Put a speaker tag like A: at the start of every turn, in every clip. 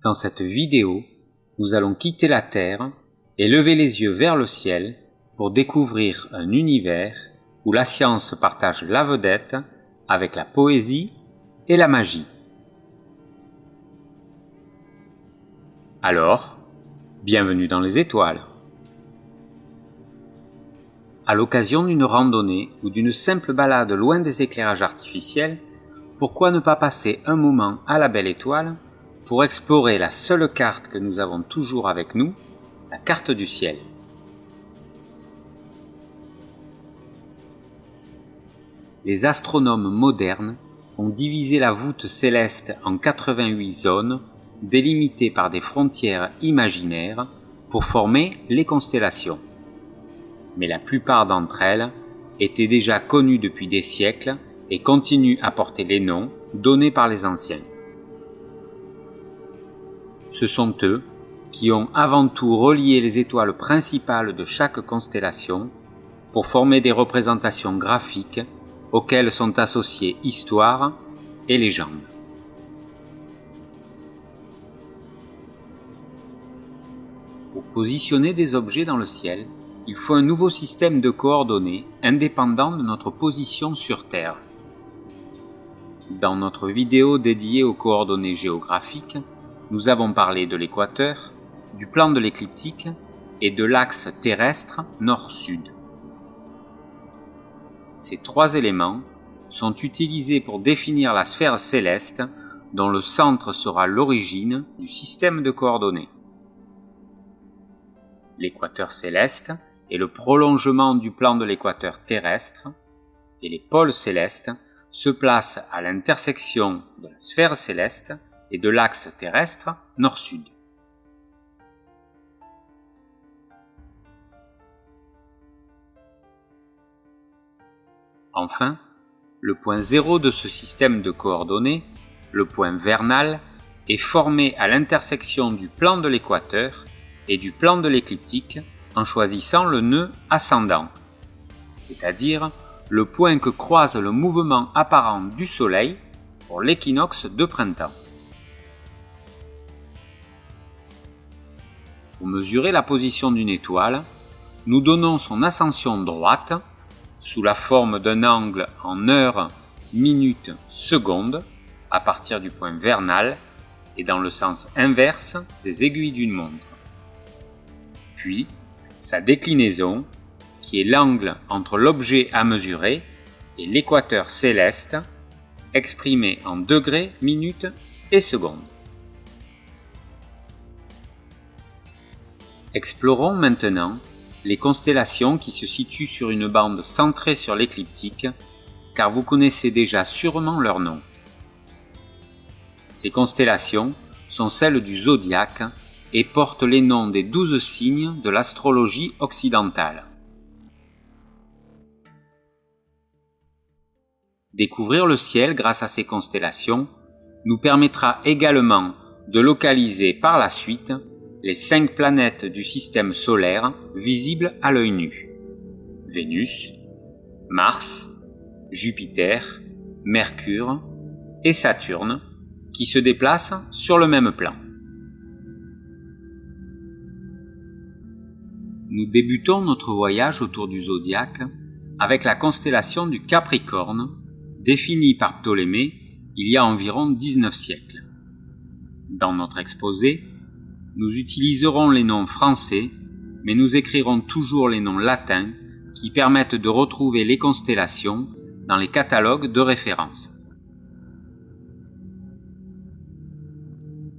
A: Dans cette vidéo, nous allons quitter la Terre et lever les yeux vers le ciel pour découvrir un univers où la science partage la vedette avec la poésie et la magie. Alors, bienvenue dans les étoiles. À l'occasion d'une randonnée ou d'une simple balade loin des éclairages artificiels, pourquoi ne pas passer un moment à la belle étoile pour explorer la seule carte que nous avons toujours avec nous, la carte du ciel. Les astronomes modernes ont divisé la voûte céleste en 88 zones délimitées par des frontières imaginaires pour former les constellations. Mais la plupart d'entre elles étaient déjà connues depuis des siècles et continuent à porter les noms donnés par les anciens. Ce sont eux qui ont avant tout relié les étoiles principales de chaque constellation pour former des représentations graphiques auxquelles sont associées histoire et légendes. Pour positionner des objets dans le ciel, il faut un nouveau système de coordonnées indépendant de notre position sur Terre. Dans notre vidéo dédiée aux coordonnées géographiques, nous avons parlé de l'équateur, du plan de l'écliptique et de l'axe terrestre nord-sud. Ces trois éléments sont utilisés pour définir la sphère céleste dont le centre sera l'origine du système de coordonnées. L'équateur céleste est le prolongement du plan de l'équateur terrestre et les pôles célestes se placent à l'intersection de la sphère céleste et de l'axe terrestre nord-sud. Enfin, le point zéro de ce système de coordonnées, le point vernal, est formé à l'intersection du plan de l'équateur et du plan de l'écliptique en choisissant le nœud ascendant, c'est-à-dire le point que croise le mouvement apparent du Soleil pour l'équinoxe de printemps. Pour mesurer la position d'une étoile, nous donnons son ascension droite sous la forme d'un angle en heures, minutes, secondes à partir du point vernal et dans le sens inverse des aiguilles d'une montre. Puis, sa déclinaison, qui est l'angle entre l'objet à mesurer et l'équateur céleste, exprimé en degrés, minutes et secondes. Explorons maintenant les constellations qui se situent sur une bande centrée sur l'écliptique, car vous connaissez déjà sûrement leurs noms. Ces constellations sont celles du zodiaque et portent les noms des 12 signes de l'astrologie occidentale. Découvrir le ciel grâce à ces constellations nous permettra également de localiser par la suite les 5 planètes du système solaire visibles à l'œil nu: Vénus, Mars, Jupiter, Mercure et Saturne, qui se déplacent sur le même plan. Nous débutons notre voyage autour du zodiaque avec la constellation du Capricorne, définie par Ptolémée il y a environ 19 siècles. Dans notre exposé, nous utiliserons les noms français, mais nous écrirons toujours les noms latins qui permettent de retrouver les constellations dans les catalogues de référence.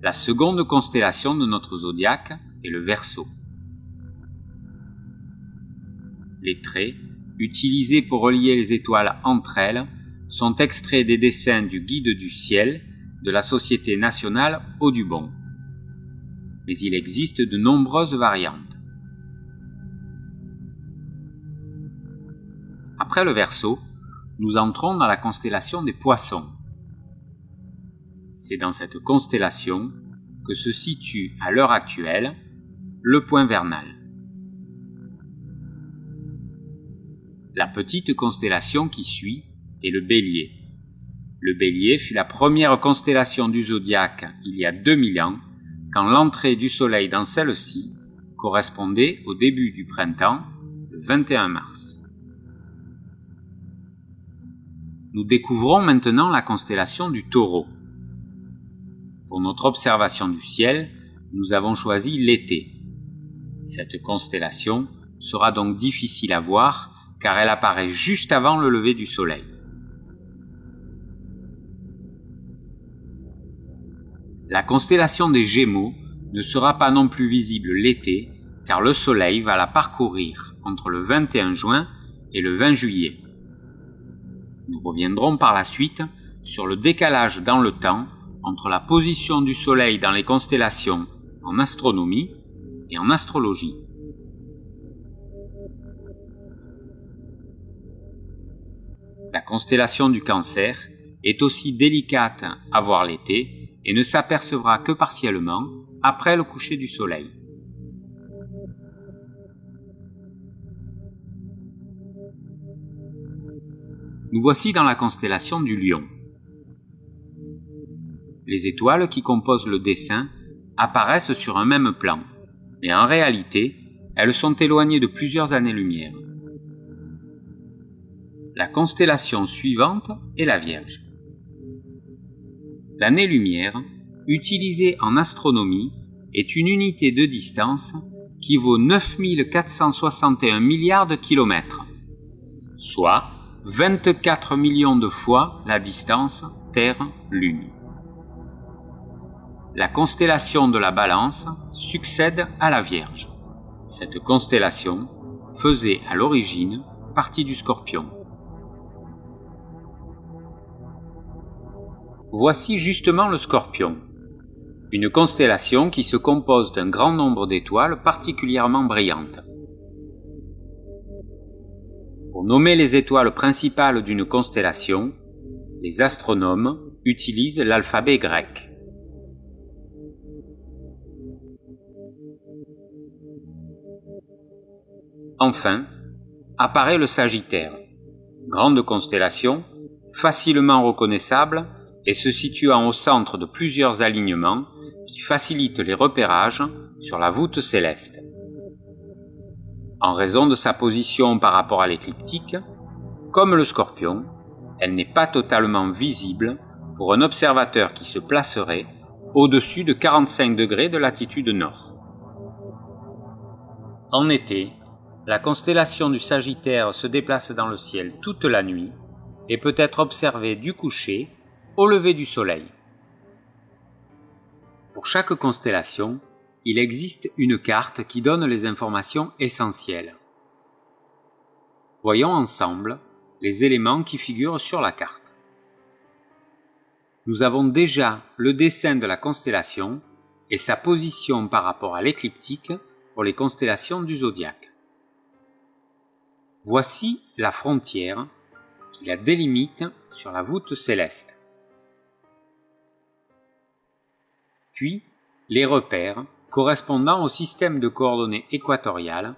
A: La seconde constellation de notre zodiaque est le Verseau. Les traits, utilisés pour relier les étoiles entre elles, sont extraits des dessins du Guide du ciel de la Société nationale Audubon. Mais il existe de nombreuses variantes. Après le Verseau, nous entrons dans la constellation des Poissons. C'est dans cette constellation que se situe à l'heure actuelle le point vernal. La petite constellation qui suit est le Bélier. Le Bélier fut la première constellation du zodiaque il y a 2000 ans quand l'entrée du Soleil dans celle-ci correspondait au début du printemps, le 21 mars. Nous découvrons maintenant la constellation du Taureau. Pour notre observation du ciel, nous avons choisi l'été. Cette constellation sera donc difficile à voir car elle apparaît juste avant le lever du Soleil. La constellation des Gémeaux ne sera pas non plus visible l'été car le Soleil va la parcourir entre le 21 juin et le 20 juillet. Nous reviendrons par la suite sur le décalage dans le temps entre la position du Soleil dans les constellations en astronomie et en astrologie. La constellation du Cancer est aussi délicate à voir l'été et ne s'apercevra que partiellement après le coucher du Soleil. Nous voici dans la constellation du Lion. Les étoiles qui composent le dessin apparaissent sur un même plan, mais en réalité, elles sont éloignées de plusieurs années-lumière. La constellation suivante est la Vierge. L'année-lumière, utilisée en astronomie, est une unité de distance qui vaut 9461 milliards de kilomètres, soit 24 millions de fois la distance Terre-Lune. La constellation de la Balance succède à la Vierge. Cette constellation faisait à l'origine partie du Scorpion. Voici justement le Scorpion, une constellation qui se compose d'un grand nombre d'étoiles particulièrement brillantes. Pour nommer les étoiles principales d'une constellation, les astronomes utilisent l'alphabet grec. Enfin, apparaît le Sagittaire, grande constellation, facilement reconnaissable et se situant au centre de plusieurs alignements qui facilitent les repérages sur la voûte céleste. En raison de sa position par rapport à l'écliptique, comme le Scorpion, elle n'est pas totalement visible pour un observateur qui se placerait au-dessus de 45 degrés de latitude nord. En été, la constellation du Sagittaire se déplace dans le ciel toute la nuit et peut être observée du coucher au lever du Soleil. Pour chaque constellation, il existe une carte qui donne les informations essentielles. Voyons ensemble les éléments qui figurent sur la carte. Nous avons déjà le dessin de la constellation et sa position par rapport à l'écliptique pour les constellations du zodiaque. Voici la frontière qui la délimite sur la voûte céleste. Puis, les repères correspondant au système de coordonnées équatoriales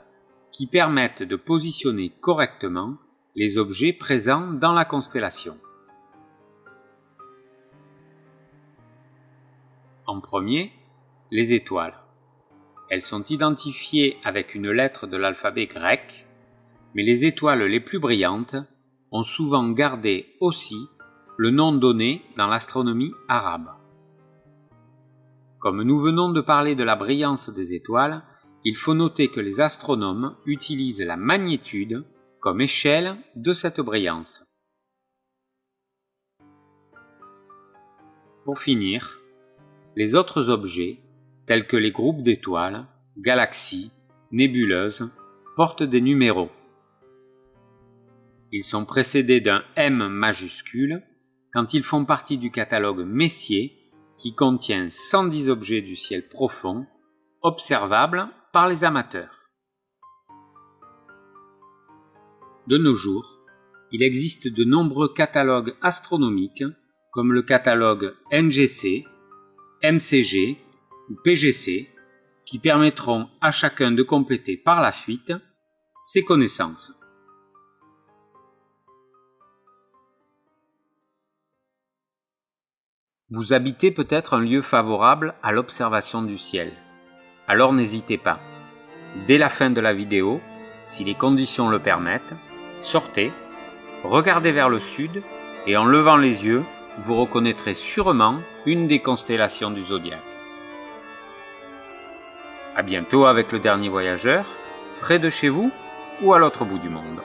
A: qui permettent de positionner correctement les objets présents dans la constellation. En premier, les étoiles. Elles sont identifiées avec une lettre de l'alphabet grec, mais les étoiles les plus brillantes ont souvent gardé aussi le nom donné dans l'astronomie arabe. Comme nous venons de parler de la brillance des étoiles, il faut noter que les astronomes utilisent la magnitude comme échelle de cette brillance. Pour finir, les autres objets, tels que les groupes d'étoiles, galaxies, nébuleuses, portent des numéros. Ils sont précédés d'un M majuscule quand ils font partie du catalogue Messier qui contient 110 objets du ciel profond observables par les amateurs. De nos jours, il existe de nombreux catalogues astronomiques comme le catalogue NGC, MCG ou PGC qui permettront à chacun de compléter par la suite ses connaissances. Vous habitez peut-être un lieu favorable à l'observation du ciel. Alors n'hésitez pas. Dès la fin de la vidéo, si les conditions le permettent, sortez, regardez vers le sud et en levant les yeux, vous reconnaîtrez sûrement une des constellations du zodiaque. À bientôt avec le dernier voyageur, près de chez vous ou à l'autre bout du monde.